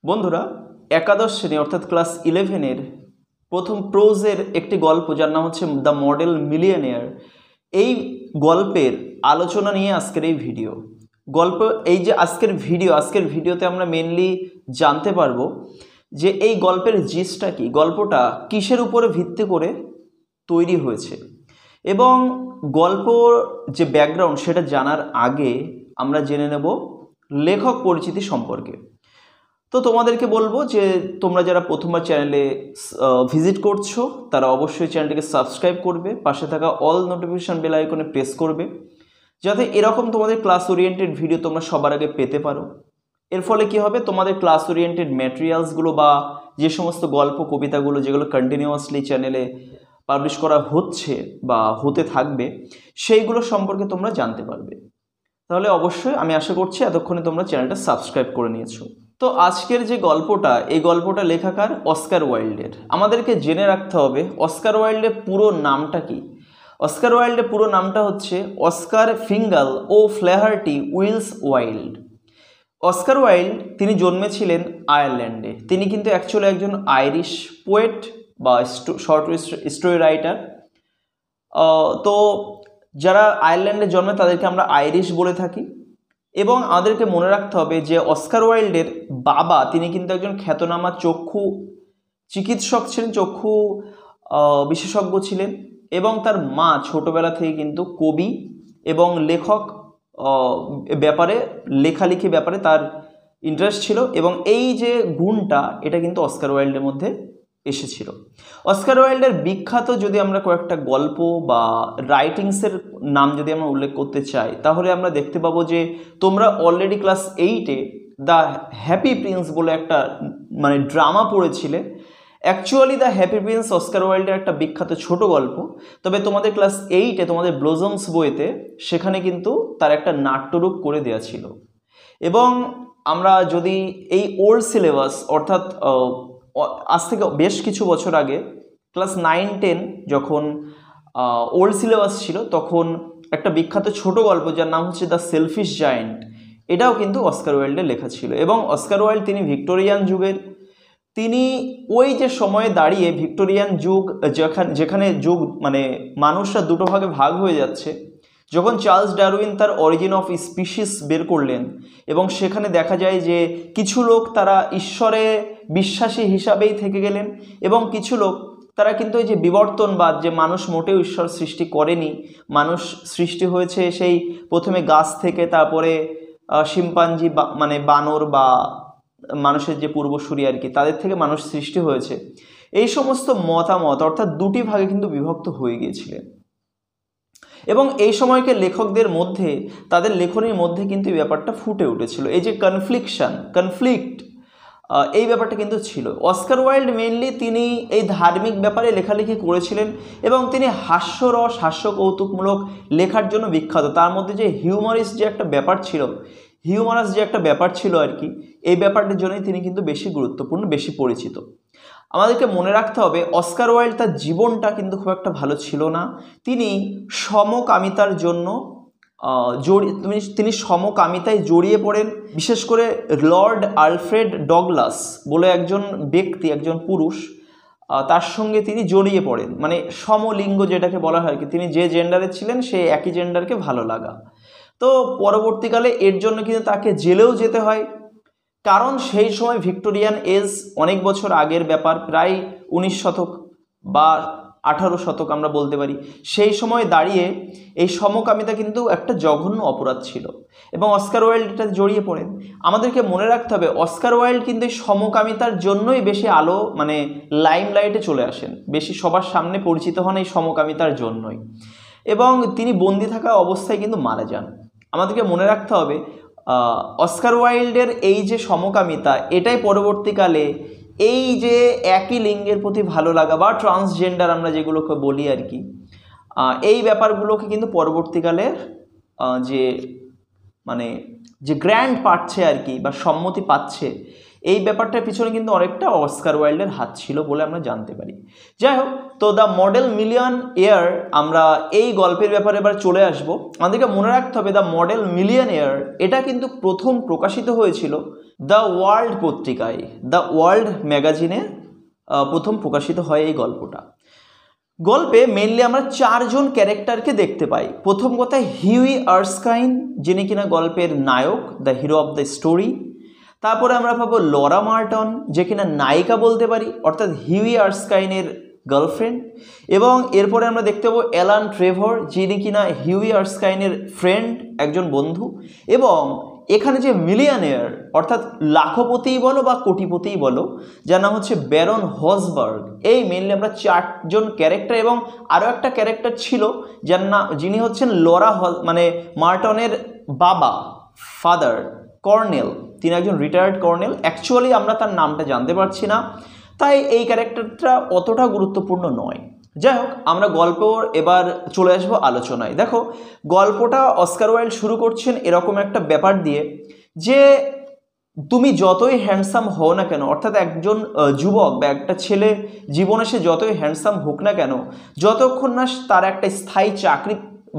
বন্ধুরা, একাদশ শ্রেণী অর্থাৎ ক্লাস 11-এর প্রথম প্রোজের একটি গল্প যার নাম হচ্ছে দ্য মডেল মিলিয়নেয়ার। এই গল্পের আলোচনা নিয়ে আজকের এই ভিডিও। এই যে আজকের ভিডিওতে আমরা মেনলি জানতে পারবো যে এই গল্পের জিসটা কি, গল্পটা কিসের উপরে ভিত্তি করে তৈরি হয়েছে এবং গল্পর যে ব্যাকগ্রাউন্ড সেটা জানার আগে আমরা জেনে নেব লেখক পরিচিতি সম্পর্কে। তো তোমাদেরকে বলবো যে তোমরা যারা প্রথমবার চ্যানেলে ভিজিট করছো তারা অবশ্যই চ্যানেলটিকে সাবস্ক্রাইব করবে, পাশে থাকা অল নোটিফিকেশন বেল আইকনে প্রেস করবে যাতে এরকম তোমাদের ক্লাস ওরিয়েন্টেড ভিডিও তোমরা সবার আগে পেতে পারো। এর ফলে কি হবে, তোমাদের ক্লাস ওরিয়েন্টেড ম্যাটেরিয়ালসগুলো বা যে সমস্ত গল্প কবিতাগুলো যেগুলো কন্টিনিউয়াসলি চ্যানেলে পাবলিশ করা হচ্ছে বা হতে থাকবে সেইগুলো সম্পর্কে তোমরা জানতে পারবে। তাহলে অবশ্যই আমি আশা করছি এতক্ষণে তোমরা চ্যানেলটা সাবস্ক্রাইব করে নিয়েছো। তো আজকের যে গল্পটা, এই গল্পটা লেখাকার অস্কার ওয়াইল্ডের। আমাদেরকে জেনে রাখতে হবে অস্কার ওয়াইল্ডের পুরো নামটা কি। অস্কার ওয়াইল্ডের পুরো নামটা হচ্ছে অস্কার ফিঙ্গাল ও ফ্ল্যাহার্টি উইলস ওয়াইল্ড। অস্কার ওয়াইল্ড তিনি জন্মেছিলেন আয়ারল্যান্ডে। তিনি কিন্তু অ্যাকচুয়ালি একজন আইরিশ পোয়েট বা শর্ট স্টোরি রাইটার। তো যারা আয়ারল্যান্ডে জন্মে তাদেরকে আমরা আইরিশ বলে থাকি। এবং আমাদেরকে মনে রাখতে হবে যে অস্কার ওয়াইল্ডের বাবা তিনি কিন্তু একজন খ্যাতনামা চক্ষু চিকিৎসক ছিলেন, চক্ষু বিশেষজ্ঞ ছিলেন, এবং তার মা ছোটবেলা থেকে কিন্তু কবি এবং লেখক ব্যাপারে লেখালেখি ব্যাপারে তার ইন্টারেস্ট ছিল এবং এই যে গুণটা এটা কিন্তু অস্কার ওয়াইল্ডের মধ্যে এসেছিল। অস্কার ওয়াইল্ডের বিখ্যাত যদি আমরা কয়েকটা গল্প বা রাইটিংসের নাম যদি আমরা উল্লেখ করতে চাই তাহলে আমরা দেখতে পাবো যে তোমরা অলরেডি ক্লাস 8-এ দ্য হ্যাপি প্রিন্স বলে একটা ড্রামা পড়েছিলে। Actually the happy prince Oscar ওয়াইল্ডের একটা বিখ্যাত ছোট গল্প, তবে তোমাদের ক্লাস 8-এ তোমাদের ব্লজমস বইতে সেখানে কিন্তু তার একটা নাট্যরূপ করে দেওয়া ছিল। এবং আমরা যদি এই ওল্ড সিলেবাস অর্থাৎ আজ থেকে বেশ কিছু বছর আগে ক্লাস 9-10 যখন ওল্ড সিলেবাস ছিল তখন একটা বিখ্যাত ছোট গল্প যার নাম হচ্ছে দ্য সেলফিশ জায়ান্ট, এটাও কিন্তু অস্কার ওয়াইল্ডের লেখা ছিল। এবং অস্কার ওয়াইল্ড তিনি ভিক্টোরিয়ান যুগের, তিনি ওই যে সময়ে দাঁড়িয়ে ভিক্টোরিয়ান যুগ যেখানে যুগ মানুষরা দুটো ভাগে ভাগ হয়ে যাচ্ছে, যখন চার্লস ডারউইন তার অরিজিন অফ স্পিসিস বের করলেন এবং সেখানে দেখা যায় যে কিছু লোক তারা ঈশ্বরে বিশ্বাসী হিসাবেই থেকে গেলেন এবং কিছু লোক তারা কিন্তু এই যে বিবর্তনবাদ, যে মানুষ মোটেও ঈশ্বর সৃষ্টি করেনি, মানুষ সৃষ্টি হয়েছে সেই প্রথমে গাছ থেকে, তারপরে শিম্পাঞ্জি বানর বা মানুষের যে পূর্বসূরি আর কি, তাদের থেকে মানুষ সৃষ্টি হয়েছে, এই সমস্ত মতামত অর্থাৎ দুটি ভাগে কিন্তু বিভক্ত হয়ে গিয়েছিলেন। এবং এই সময়কে লেখকদের মধ্যে তাদের লেখনীর মধ্যে কিন্তু এই ব্যাপারটা ফুটে উঠেছিল, এই যে কনফ্লিক্ট এই ব্যাপারটা কিন্তু ছিল। অস্কার ওয়াইল্ড মেনলি তিনি এই ধার্মিক ব্যাপারে লেখালেখি করেছিলেন এবং তিনি হাস্য কৌতুকমূলক লেখার জন্য বিখ্যাত। তার মধ্যে যে হিউমারাস যে একটা ব্যাপার ছিল আর কি, এই ব্যাপারটার জন্যই তিনি কিন্তু বেশি গুরুত্বপূর্ণ, বেশি পরিচিত। আমাদেরকে মনে রাখতে হবে অস্কার ওয়াইল্ড তার জীবনটা কিন্তু খুব একটা ভালো ছিল না। তিনি সমকামিতার জন্য তিনি সমকামিতায় জড়িয়ে পড়েন। বিশেষ করে লর্ড আলফ্রেড ডগলাস বলে একজন ব্যক্তি, একজন পুরুষ, তার সঙ্গে তিনি জড়িয়ে পড়েন, সমলিঙ্গ যেটাকে বলা হয় কি, তিনি যে জেন্ডারে ছিলেন সেই একই জেন্ডারকে ভালো লাগা। তো পরবর্তীকালে এর জন্য কিন্তু তাকে জেলেও যেতে হয়, কারণ সেই সময় ভিক্টোরিয়ান এজ অনেক বছর আগের ব্যাপার, প্রায় 19 শতক বা 18 শতক আমরা বলতে পারি। সেই সময় দাঁড়িয়ে এই সমকামিতা কিন্তু একটা জঘন্য অপরাধ ছিল এবং অস্কার ওয়াইল্ড এটা জড়িয়ে পড়েন। আমাদেরকে মনে রাখতে হবে অস্কার ওয়াইল্ড কিন্তু এই সমকামিতার জন্যই বেশি লাইমলাইটে চলে আসেন, বেশি সবার সামনে পরিচিত হন এই সমকামিতার জন্যই, এবং তিনি বন্দি থাকা অবস্থায় কিন্তু মারা যান। আমাদেরকে মনে রাখতে হবে অস্কার ওয়াইল্ডের এই যে সমকামিতা, এটাই পরবর্তীকালে এই যে একই লিঙ্গের প্রতি ভালো লাগা বা ট্রান্সজেন্ডার আমরা যেগুলোকে বলি আর কি, এই ব্যাপারগুলোকে কিন্তু পরবর্তীকালে যে গ্র্যান্ড পাচ্ছে আর কি বা সম্মতি পাচ্ছে, এই ব্যাপারটার পিছনে কিন্তু অনেকটা অস্কার ওয়াইল্ডের হাত ছিল বলে আমরা জানতে পারি। যাই হোক, তো দ্য মডেল মিলিয়নেয়ার, আমরা এই গল্পের ব্যাপারে এবার চলে আসবো। আমাদেরকে মনে রাখতে হবে দ্য মডেল মিলিয়নেয়ার এটা কিন্তু প্রথম প্রকাশিত হয়েছিল দ্য ওয়ার্ল্ড পত্রিকায়, দ্য ওয়ার্ল্ড ম্যাগাজিনে প্রথম প্রকাশিত হয় এই গল্পটা। গল্পে মেইনলি আমরা 4 জন ক্যারেক্টারকে দেখতে পাই। প্রথম কথা হিউই আর্সকাইন, যিনি কিনা গল্পের নায়ক, the hero of the story. তারপরে আমরা পাবো লরা মার্টন, যে কিনা নায়িকা বলতে পারি, অর্থাৎ হিউই আর্সকাইনের গার্লফ্রেন্ড। এবং এরপরে আমরা দেখতে পাবো অ্যালান ট্রেভর, যিনি কিনা হিউই আর্সকাইনের ফ্রেন্ড, একজন বন্ধু। এবং এখানে যে মিলিয়নেয়ার, অর্থাৎ লাখপতিই বলো বা কোটিপতিই বলো, যার নাম হচ্ছে ব্যারন হসবার্গ। এই মেনলি আমরা 4 জন ক্যারেক্টার, এবং আরও একটা ক্যারেক্টার ছিল যার নাম, যিনি হচ্ছেন লরা মানে মার্টনের বাবা, ফাদার কর্নেল। তিনি একজন রিটায়ার্ড কর্নেল। অ্যাকচুয়ালি আমরা তার নামটা জানতে পারছি না, তাই এই ক্যারেক্টারটা অতটা গুরুত্বপূর্ণ নয়। যাই হোক, আমরা গল্প এবার চলে আসবো আলোচনায়। দেখো, গল্পটা অস্কার ওয়াইল্ড শুরু করছেন এরকম একটা ব্যাপার দিয়ে যে তুমি যতই হ্যান্ডসাম হও না কেন, অর্থাৎ একজন যুবক বা একটা ছেলে জীবনে সে যতই হ্যান্ডসাম হোক না কেন, যতক্ষণ না তার একটা স্থায়ী চাকরি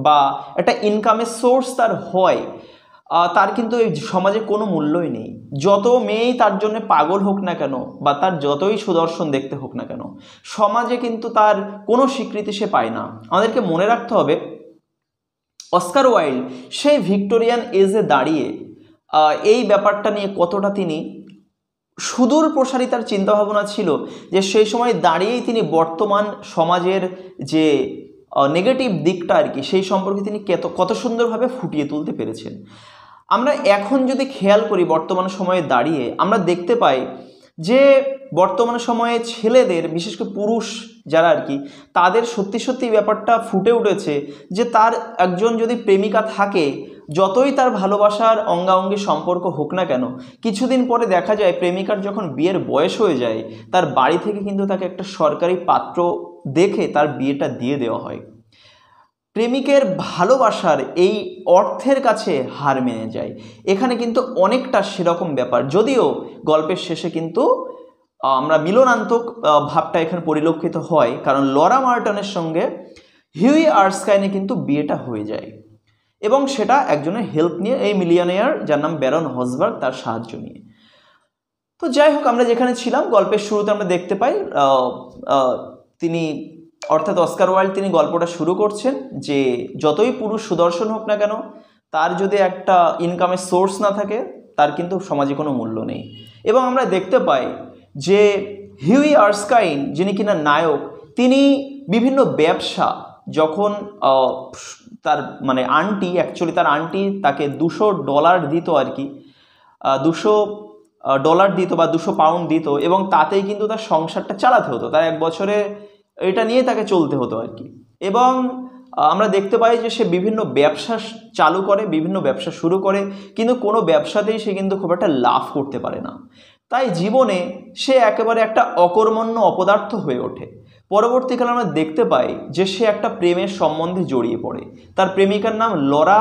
বা একটা ইনকামের সোর্স তার হয়, তার কিন্তু এই সমাজে কোনো মূল্যই নেই। যত মেয়েই তার জন্য পাগল হোক না কেন বা তার যতই সুদর্শন দেখতে হোক না কেন, সমাজে কিন্তু তার কোনো স্বীকৃতি সে পায় না। আমাদেরকে মনে রাখতে হবে অস্কার ওয়াইল্ড সেই ভিক্টোরিয়ান এজে দাঁড়িয়ে এই ব্যাপারটা নিয়ে কতটা তিনি সুদূর প্রসারী তার চিন্তাভাবনা ছিল, যে সেই সময় দাঁড়িয়েই তিনি বর্তমান সমাজের যে নেগেটিভ দিকটা আর কি, সেই সম্পর্কে তিনি কত সুন্দরভাবে ফুটিয়ে তুলতে পেরেছেন। আমরা এখন যদি খেয়াল করি বর্তমান সময়ে দাঁড়িয়ে, আমরা দেখতে পাই যে বর্তমান সময়ে ছেলেদের, বিশেষ করে পুরুষ যারা আর কি, তাদের সত্যি সত্যি ব্যাপারটা ফুটে উঠেছে যে তার একজন যদি প্রেমিকা থাকে, যতই তার ভালোবাসার অঙ্গাঅঙ্গি সম্পর্ক হোক না কেন, কিছুদিন পরে দেখা যায় প্রেমিকার যখন বিয়ের বয়স হয়ে যায়, তার বাড়ি থেকে কিন্তু তাকে একটা সরকারি পাত্র দেখে তার বিয়েটা দিয়ে দেওয়া হয়। প্রেমিকের ভালোবাসার এই অর্থের কাছে হার মেনে যায়। এখানে কিন্তু অনেকটা সেরকম ব্যাপার, যদিও গল্পের শেষে কিন্তু আমরা মিলনান্তক ভাবটা এখানে পরিলক্ষিত হয়, কারণ লরা মার্টনের সঙ্গে হিউই আর্সকাইনের কিন্তু বিয়েটা হয়ে যায়, এবং সেটা একজনের হেল্প নিয়ে, এই মিলিয়নেয়ার যার নাম ব্যারন হসবার্গ, তার সাহায্য নিয়ে। তো যাই হোক, আমরা যেখানে ছিলাম গল্পের শুরুতে আমরা দেখতে পাই তিনি, অর্থাৎ অস্কার ওয়াইল্ড, তিনি গল্পটা শুরু করছেন যে যতই পুরুষ সুদর্শন হোক না কেন, তার যদি একটা ইনকামের সোর্স না থাকে, তার কিন্তু সমাজে কোনো মূল্য নেই। এবং আমরা দেখতে পাই যে হিউই আর্সকাইন, যিনি কিনা নায়ক, তিনি বিভিন্ন ব্যবসা, যখন তার মানে আন্টি, অ্যাকচুয়ালি তার আন্টি তাকে $200 দিত আর কি, $200 দিত বা 200 পাউন্ড দিত, এবং তাতেই কিন্তু তার সংসারটা চালাতে হতো, তার 1 বছরে এটা নিয়ে তাকে চলতে হতো আর কি। এবং আমরা দেখতে পাই যে সে বিভিন্ন ব্যবসা চালু করে, বিভিন্ন ব্যবসা শুরু করে, কিন্তু কোনো ব্যবসাতেই সে কিন্তু খুব একটা লাভ করতে পারে না। তাই জীবনে সে একেবারে একটা অকর্মণ্য অপদার্থ হয়ে ওঠে। পরবর্তীকালে আমরা দেখতে পাই যে সে একটা প্রেমের সম্বন্ধে জড়িয়ে পড়ে। তার প্রেমিকার নাম লরা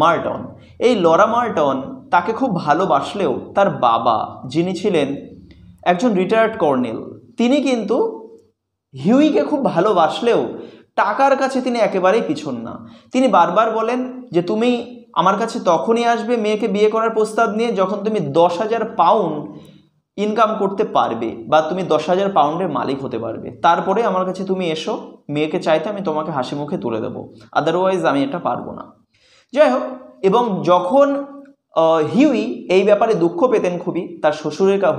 মার্টন। এই লরা মার্টন তাকে খুব ভালোবাসলেও তার বাবা, যিনি ছিলেন একজন রিটায়ার্ড কর্নেল, তিনি কিন্তু হিউইকে খুব ভালোবাসলেও টাকার কাছে তিনি একেবারেই পিছন না। তিনি বারবার বলেন যে তুমি আমার কাছে তখনই আসবে মেয়েকে বিয়ে করার প্রস্তাব নিয়ে যখন তুমি 10,000 পাউন্ড ইনকাম করতে পারবে বা তুমি 10,000 পাউন্ডের মালিক হতে পারবে, তারপরে আমার কাছে তুমি এসো, মেয়েকে চাইতে আমি তোমাকে হাসি মুখে তুলে দেবো, আদারওয়াইজ আমি এটা পারবো না। যাই হোক, এবং যখন হিউই এই ব্যাপারে দুঃখ পেতেন খুবই, তার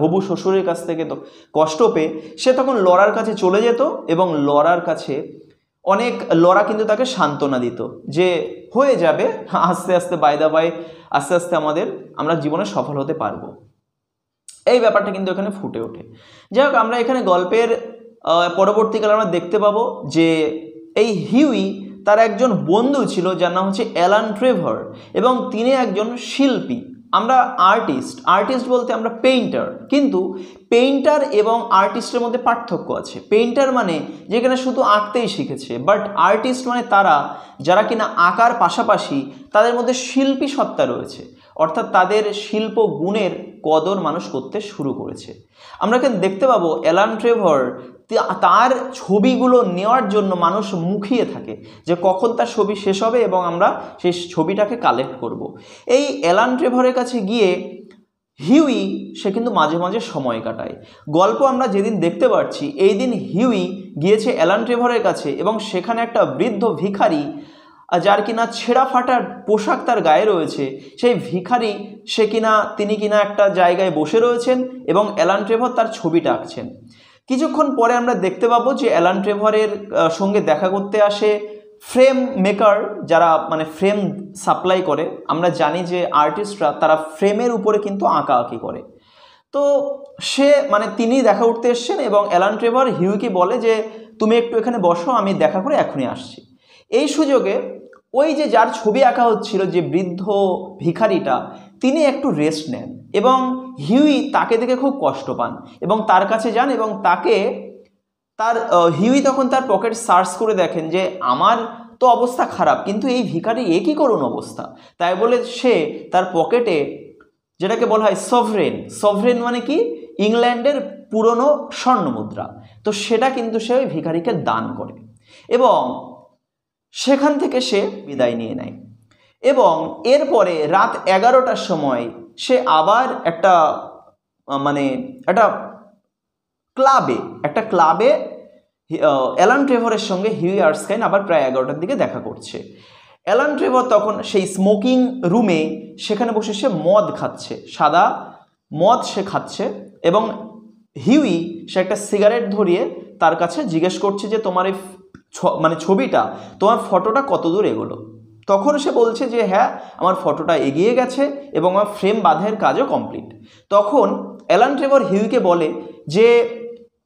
হবু শ্বশুরের কাছ থেকে তো কষ্ট পেয়ে, সে তখন লরার কাছে চলে যেত, এবং লরার কাছে লরা কিন্তু তাকে সান্ত্বনা দিত যে হয়ে যাবে, আস্তে আস্তে বাই দা বাই, আস্তে আস্তে আমরা জীবনে সফল হতে পারবো। এই ব্যাপারটা কিন্তু এখানে ফুটে ওঠে। যাই হোক, আমরা এখানে গল্পের পরবর্তীকালে আমরা দেখতে পাবো যে এই হিউই তার একজন বন্ধু ছিল যার নাম হচ্ছে অ্যালান ট্রেভর, এবং তিনি একজন শিল্পী। আমরা আর্টিস্ট বলতে আমরা পেইন্টার, কিন্তু পেইন্টার এবং আর্টিস্টের মধ্যে পার্থক্য আছে। পেইন্টার মানে যেখানে শুধু আঁকতেই শিখেছে, বাট আর্টিস্ট মানে যারা কিনা আঁকার পাশাপাশি তাদের মধ্যে শিল্পী সত্তা রয়েছে, অর্থাৎ তাদের শিল্প গুণের কদর মানুষ করতে শুরু করেছে। আমরা কিন্তু দেখতে পাবো অ্যালান ট্রেভর তার ছবিগুলো নেওয়ার জন্য মানুষ মুখিয়ে থাকে যে কখন তার ছবি শেষ হবে এবং আমরা সেই ছবিটাকে কালেক্ট করব। এই অ্যালান ট্রেভরের কাছে গিয়ে হিউই সে কিন্তু মাঝে মাঝে সময় কাটায়। গল্প আমরা যেদিন দেখতে পাচ্ছি এই দিন হিউই গিয়েছে অ্যালান ট্রেভরের কাছে এবং সেখানে একটা বৃদ্ধ ভিখারি, যার কিনা ছেঁড়া ফাটা পোশাক তার গায়ে রয়েছে, সেই ভিখারি তিনি কিনা একটা জায়গায় বসে রয়েছেন এবং অ্যালান ট্রেভর তার ছবিটা আঁকছেন। কিছুক্ষণ পরে আমরা দেখতে পাবো যে অ্যালান ট্রেভরের সঙ্গে দেখা করতে আসে ফ্রেম মেকার, যারা মানে ফ্রেম সাপ্লাই করে। আমরা জানি যে আর্টিস্টরা তারা ফ্রেমের উপরে কিন্তু আঁকাআঁকি করে। তো তিনি দেখা করতে এসছেন এবং অ্যালান ট্রেভর হিউইকে বলে যে তুমি একটু এখানে বসো, আমি দেখা করে এখনই আসছি। এই সুযোগে ওই যে যার ছবি আঁকা হচ্ছিল, যে বৃদ্ধ ভিখারিটা, তিনি একটু রেস্ট নেন এবং হিউই তাকে দেখে খুব কষ্ট পান এবং তার কাছে যান এবং হিউই তখন তার পকেট সার্চ করে দেখেন যে আমার তো অবস্থা খারাপ, কিন্তু এই ভিখারি এ কী করুন অবস্থা। তাই বলে সে তার পকেটে, যেটাকে বলা হয় সভরেন মানে কি, ইংল্যান্ডের পুরনো স্বর্ণ মুদ্রা, তো সেটা কিন্তু সে ওই ভিখারিকে দান করে এবং সেখান থেকে সে বিদায় নিয়ে নেয়। এবং এরপরে রাত 11টার সময় সে আবার একটা ক্লাবে অ্যালান ট্রেভরের সঙ্গে হিউই আর্সকাইন আবার প্রায় 11টার দিকে দেখা করছে। অ্যালান ট্রেভর তখন সেই স্মোকিং রুমে সেখানে বসে সে মদ খাচ্ছে, সাদা মদ সে খাচ্ছে এবং হিউই সে একটা সিগারেট ধরিয়ে তার কাছে জিজ্ঞেস করছে যে তোমার এই ছবিটা, তোমার ফটোটা কত দূর এগোলো। তখন সে বলছে যে হ্যাঁ, আমার ফটোটা এগিয়ে গেছে এবং আমার ফ্রেম বাঁধার কাজও কমপ্লিট। তখন অ্যালান ট্রেভর হিউইকে বলে যে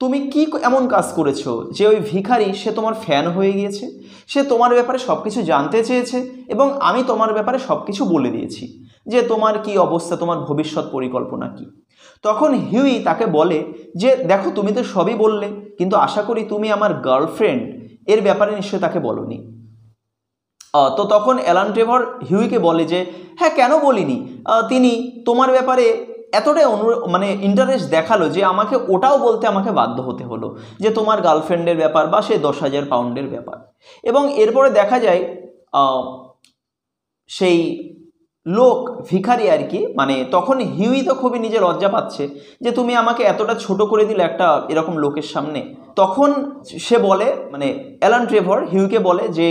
তুমি কি এমন কাজ করেছো যে ওই ভিখারি সে তোমার ফ্যান হয়ে গিয়েছে, সে তোমার ব্যাপারে সব কিছু জানতে চেয়েছে এবং আমি তোমার ব্যাপারে সব কিছু বলে দিয়েছি যে তোমার কি অবস্থা, তোমার ভবিষ্যৎ পরিকল্পনা কি। তখন হিউই তাকে বলে যে দেখো, তুমি তো সবই বললে, কিন্তু আশা করি তুমি আমার গার্লফ্রেন্ড এর ব্যাপারে নিশ্চয়ই তাকে বলোনি। তো তখন অ্যালান ট্রেভর হিউইকে বলে যে হ্যাঁ, কেন বলিনি, তিনি তোমার ব্যাপারে এতটাই ইন্টারেস্ট দেখালো যে আমাকে ওটাও বলতে আমাকে বাধ্য হতে হলো যে তোমার গার্লফ্রেন্ডের ব্যাপার বা সে 10,000 পাউন্ডের ব্যাপার। এবং এরপরে দেখা যায় সেই লোক ভিখারি আর কি, তখন হিউই তো খুবই নিজে লজ্জা পাচ্ছে যে তুমি আমাকে এতটা ছোট করে দিলে একটা এরকম লোকের সামনে। তখন সে বলে, অ্যালান ট্রেভর হিউইকে বলে যে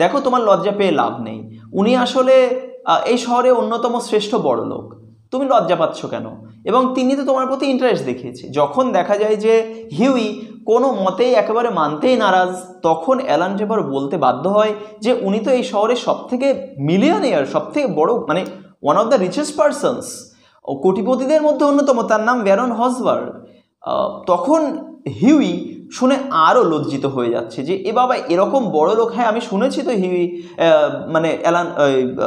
দেখো, তোমার লজ্জা পেয়ে লাভ নেই, উনি আসলে এই শহরে অন্যতম শ্রেষ্ঠ বড় লোক, তুমি লজ্জা পাচ্ছ কেন? এবং তিনি তো তোমার প্রতি ইন্টারেস্ট দেখিয়েছে। যখন দেখা যায় যে হিউই কোনো মতেই একেবারে মানতেই নারাজ, তখন অ্যালান ট্রেভর বলতে বাধ্য হয় যে উনি তো এই শহরের সবথেকে মিলিয়নিয়ার, সবথেকে বড় one of the richest persons, কোটিপতিদের মধ্যে অন্যতম, তার নাম ব্যারন হসবার্গ। তখন হিউই শুনে আরও লজ্জিত হয়ে যাচ্ছে যে এ বাবা, এরকম বড় লোক, হ্যাঁ আমি শুনেছি তো হিউই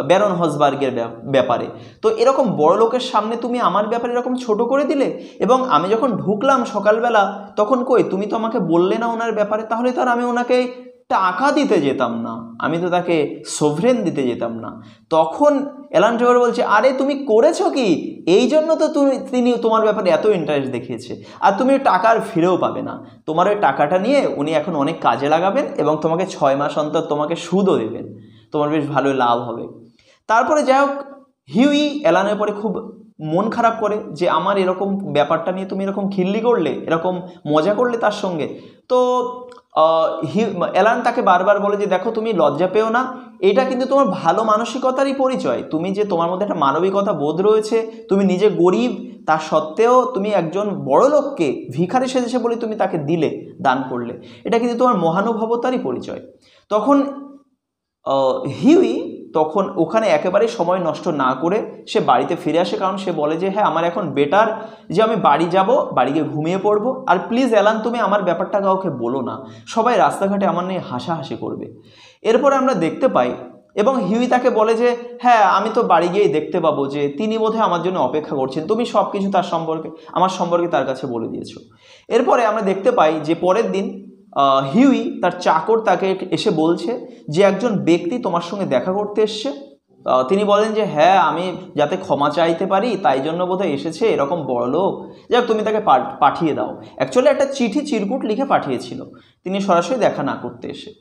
ব্যারন হসবার্গের ব্যাপারে, তো এরকম বড় লোকের সামনে তুমি আমার ব্যাপারে এরকম ছোট করে দিলে। এবং আমি যখন ঢুকলাম সকালবেলা, তখন কই তুমি তো আমাকে বললে না ওনার ব্যাপারে, তাহলে তো আর আমি ওনাকে টাকা দিতে যেতাম না, আমি তো তাকে সোভরেন দিতে যেতাম না। তখন অ্যালান ট্রেভর বলছে আরে তুমি করেছো কি, এই জন্য তো তিনি তোমার ব্যাপারে এত ইন্টারেস্ট দেখিয়েছে, আর তুমি টাকার ফিরেও পাবে না, তোমার ওই টাকাটা নিয়ে উনি এখন অনেক কাজে লাগাবেন এবং তোমাকে 6 মাস অন্তর তোমাকে সুদও দেবেন, তোমার বেশ ভালো লাভ হবে। তারপরে যাই হোক, হিউই অ্যালানের পরে খুব মন খারাপ করে যে আমার এরকম ব্যাপারটা নিয়ে তুমি এরকম খিল্লি করলে, এরকম মজা করলে তার সঙ্গে। তো অ্যালান তাকে বারবার বলে যে দেখো, তুমি লজ্জা পেও না, এটা কিন্তু তোমার ভালো মানসিকতারই পরিচয়, তুমি যে তোমার মধ্যে একটা মানবিকতা বোধ রয়েছে, তুমি নিজে গরিব, তা সত্ত্বেও তুমি একজন বড় লোককে ভিখারি সেজেছে বলে তুমি তাকে দিলে, দান করলে, এটা কিন্তু তোমার মহানুভবতারই পরিচয়। তখন হিউই ওখানে একেবারেই সময় নষ্ট না করে সে বাড়িতে ফিরে আসে, কারণ সে বলে যে হ্যাঁ, আমার এখন বেটার যে আমি বাড়ি যাব, বাড়ি গিয়ে ঘুমিয়ে পড়বো, আর প্লিজ অ্যালান তুমি আমার ব্যাপারটা কাউকে বলো না, সবাই রাস্তাঘাটে আমার নিয়ে হাসাহাসি করবে। এরপরে আমরা দেখতে পাই এবং হিউই তাকে বলে যে হ্যাঁ, আমি তো বাড়ি গিয়েই দেখতে পাবো যে তিনি বোধহয় আমার জন্য অপেক্ষা করছেন, তুমি সব কিছু আমার সম্পর্কে তার কাছে বলে দিয়েছো। এরপরে আমরা দেখতে পাই যে পরের দিন হিউই তার চাকর তাকে এসে বলছে যে একজন ব্যক্তি তোমার সঙ্গে দেখা করতে এসছে তিনি বলেন যে হ্যাঁ, আমি যাতে ক্ষমা চাইতে পারি তাই জন্য বোধহয় এসেছে, এরকম বড়লোক, যাক তুমি তাকে পাঠিয়ে দাও। অ্যাকচুয়ালি একটা চিঠি চিরকুট লিখে পাঠিয়েছিল, তিনি সরাসরি দেখা না করতে এসে।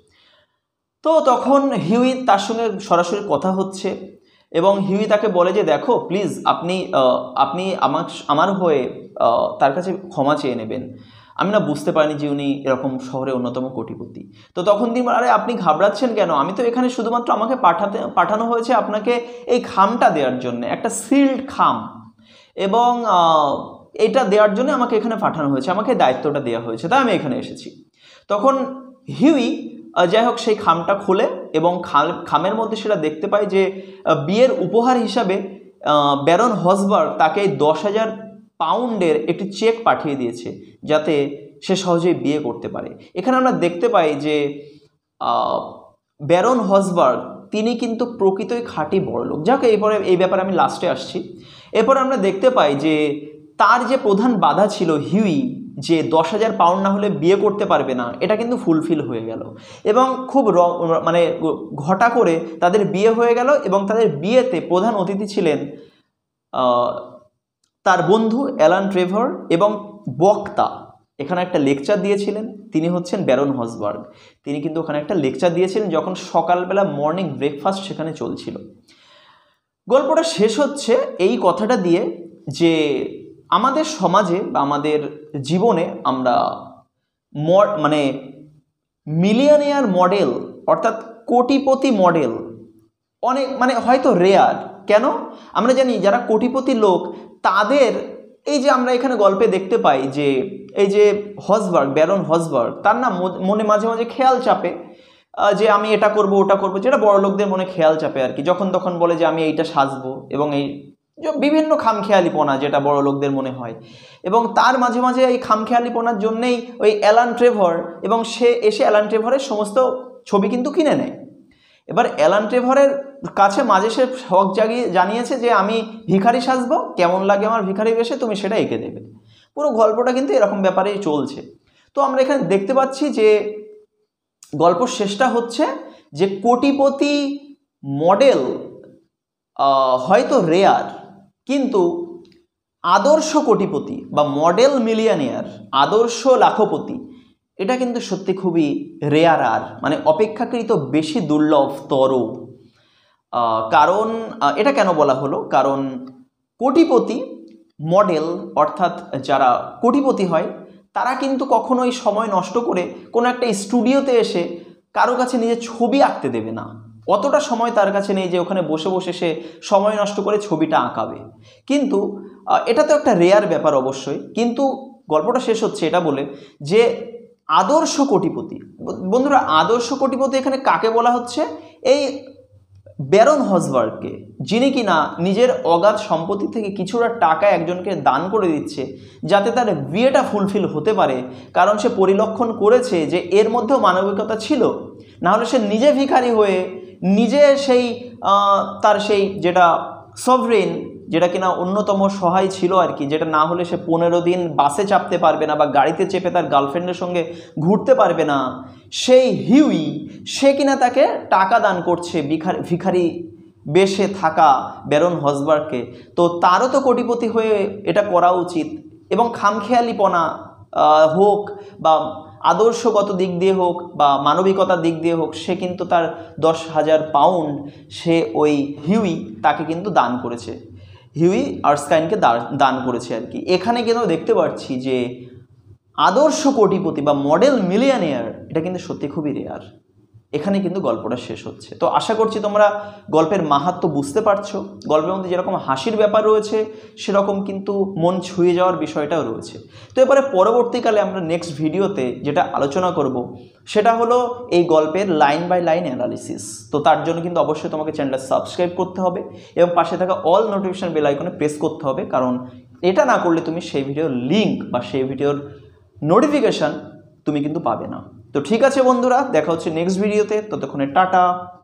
তো তখন হিউই তার সঙ্গে সরাসরি কথা হচ্ছে এবং হিউই তাকে বলে যে দেখো প্লিজ আপনি আমার হয়ে তার কাছে ক্ষমা চেয়ে নেবেন, আমি না বুঝতে পারিনি যে উনি এরকম শহরে অন্যতম কোটিপতি। তো তখন তিনি আরে আপনি ঘাবড়াচ্ছেন কেন, আমি তো এখানে শুধুমাত্র আমাকে পাঠানো হয়েছে আপনাকে এই খামটা দেওয়ার জন্য, একটা সিল্ড খাম, এবং এটা দেওয়ার জন্য আমাকে এখানে পাঠানো হয়েছে, আমাকে দায়িত্বটা দেওয়া হয়েছে, তাই আমি এখানে এসেছি। তখন হিউই যাই হোক সেই খামটা খোলে এবং খামের মধ্যে সেটা দেখতে পায় যে বিয়ের উপহার হিসাবে ব্যারন হসবার্গ তাকে 10,000 পাউন্ডের একটি চেক পাঠিয়ে দিয়েছে যাতে সে সহজেই বিয়ে করতে পারে। এখানে আমরা দেখতে পাই যে ব্যারন হসবার্গ তিনি কিন্তু প্রকৃতই খাঁটি বড়লোক। যাক, এরপরে এই ব্যাপারে আমি লাস্টে আসছি। এরপর আমরা দেখতে পাই যে তার যে প্রধান বাধা ছিল হিউই, যে 10,000 পাউন্ড না হলে বিয়ে করতে পারবে না, এটা কিন্তু ফুলফিল হয়ে গেল এবং খুব মানে ঘটা করে তাদের বিয়ে হয়ে গেল। এবং তাদের বিয়েতে প্রধান অতিথি ছিলেন তার বন্ধু অ্যালান ট্রেভর, এবং বক্তা এখানে একটা লেকচার দিয়েছিলেন, তিনি হচ্ছেন ব্যারন হসবার্গ। তিনি কিন্তু ওখানে একটা লেকচার দিয়েছিলেন যখন সকালবেলা মর্নিং ব্রেকফাস্ট সেখানে চলছিল। গল্পটা শেষ হচ্ছে এই কথাটা দিয়ে যে আমাদের সমাজে বা আমাদের জীবনে আমরা মানে মিলিয়নিয়ার মডেল অর্থাৎ কোটিপতি মডেল অনেক মানে হয়তো রেয়ার। কেন? আমরা জানি যারা কোটিপতি লোক তাদের এই যে আমরা এখানে গল্পে দেখতে পাই যে এই যে হসবার্গ, ব্যারন হসবার্গ, তার না মনে মাঝে মাঝে খেয়াল চাপে যে আমি এটা করব ওটা করব, যেটা বড় লোকদের মনে খেয়াল চাপে আর কি, যখন তখন বলে যে আমি এইটা সাজবো, এবং এই বিভিন্ন খামখেয়ালিপনা যেটা বড় লোকদের মনে হয়। এবং তার মাঝে মাঝে এই খামখেয়ালিপনার জন্যেই ওই অ্যালান ট্রেভর, এবং সে এসে অ্যালান ট্রেভরের সমস্ত ছবি কিন্তু কিনে নেয়। এবার অ্যালান ট্রেভরের কাছে মাঝে সে শখ জানিয়েছে যে আমি ভিখারি সাজবো, কেমন লাগে আমার ভিখারি বেশে, তুমি সেটা এঁকে দেবে। পুরো গল্পটা কিন্তু এরকম ব্যাপারেই চলছে। তো আমরা এখানে দেখতে পাচ্ছি যে গল্প শেষটা হচ্ছে যে কোটিপতি মডেল হয়তো রেয়ার, কিন্তু আদর্শ কোটিপতি বা মডেল মিলিয়নিয়ার, আদর্শ লাখপতি, এটা কিন্তু সত্যি খুবই রেয়ার, আর মানে অপেক্ষাকৃত বেশি দুর্লভতর। কারণ এটা কেন বলা হলো, কারণ কোটিপতি মডেল অর্থাৎ যারা কোটিপতি হয় তারা কিন্তু কখনোই সময় নষ্ট করে কোনো একটা স্টুডিওতে এসে কারো কাছে নিজের ছবি আঁকতে দেবে না। অতটা সময় তার কাছে নেই যে ওখানে বসে বসে সে সময় নষ্ট করে ছবিটা আঁকাবে। কিন্তু এটা তো একটা রেয়ার ব্যাপার অবশ্যই। কিন্তু গল্পটা শেষ হচ্ছে এটা বলে যে আদর্শ কোটিপতি, বন্ধুরা আদর্শ কোটিপতি এখানে কাকে বলা হচ্ছে? এই ব্যারন হসবার্গকে, যিনি কিনা নিজের অগাধ সম্পত্তি থেকে কিছুটা টাকা একজনকে দান করে দিচ্ছে যাতে তার বিয়েটা ফুলফিল হতে পারে। কারণ সে পরিলক্ষণ করেছে যে এর মধ্যেও মানবিকতা ছিল, নাহলে সে নিজে ভিখারি হয়ে নিজে সেই তার সেই যেটা সভরেন, যেটা কিনা অন্যতম সহায় ছিল আর কি, যেটা না হলে সে 15 দিন বাসে চাপতে পারবে না বা গাড়িতে চেপে তার গার্লফ্রেন্ডের সঙ্গে ঘুরতে পারবে না, সেই হিউই সে কিনা তাকে টাকা দান করছে ভিখারি বেশে থাকা ব্যারন হসবার্গকে। তো তারও তো কোটিপতি হয়ে এটা করা উচিত, এবং খামখেয়ালিপনা হোক বা আদর্শগত দিক দিয়ে হোক বা মানবিকতার দিক দিয়ে হোক, সে কিন্তু তার 10,000 পাউন্ড সে ওই হিউই তাকে কিন্তু দান করেছে, হিউই আর্সকাইনকে দান করেছে আর কি। এখানে কিন্তু দেখতে পাচ্ছি যে আদর্শ কোটিপতি বা মডেল মিলিয়নিয়ার এটা কিন্তু সত্যি খুবই রেয়ার। এখানে কিন্তু গল্পটা শেষ হচ্ছে। তো আশা করছি তোমরা গল্পের মাহাত্ম্য বুঝতে পারছো। গল্পের মধ্যে যেরকম হাসির ব্যাপার রয়েছে সেরকম কিন্তু মন ছুঁয়ে যাওয়ার বিষয়টাও রয়েছে। তো এবারে পরবর্তীকালে আমরা নেক্সট ভিডিওতে যেটা আলোচনা করব সেটা হলো এই গল্পের লাইন বাই লাইন অ্যানালিসিস। তো তার জন্য কিন্তু অবশ্যই তোমাকে চ্যানেলটা সাবস্ক্রাইব করতে হবে এবং পাশে থাকা অল নোটিফিকেশন বেল আইকনে প্রেস করতে হবে, কারণ এটা না করলে তুমি সেই ভিডিওর লিঙ্ক বা সেই ভিডিওর নোটিফিকেশান তুমি কিন্তু পাবে না। তো ঠিক আছে বন্ধুরা, দেখা হচ্ছে নেক্সট ভিডিওতে, ততক্ষণে টাটা।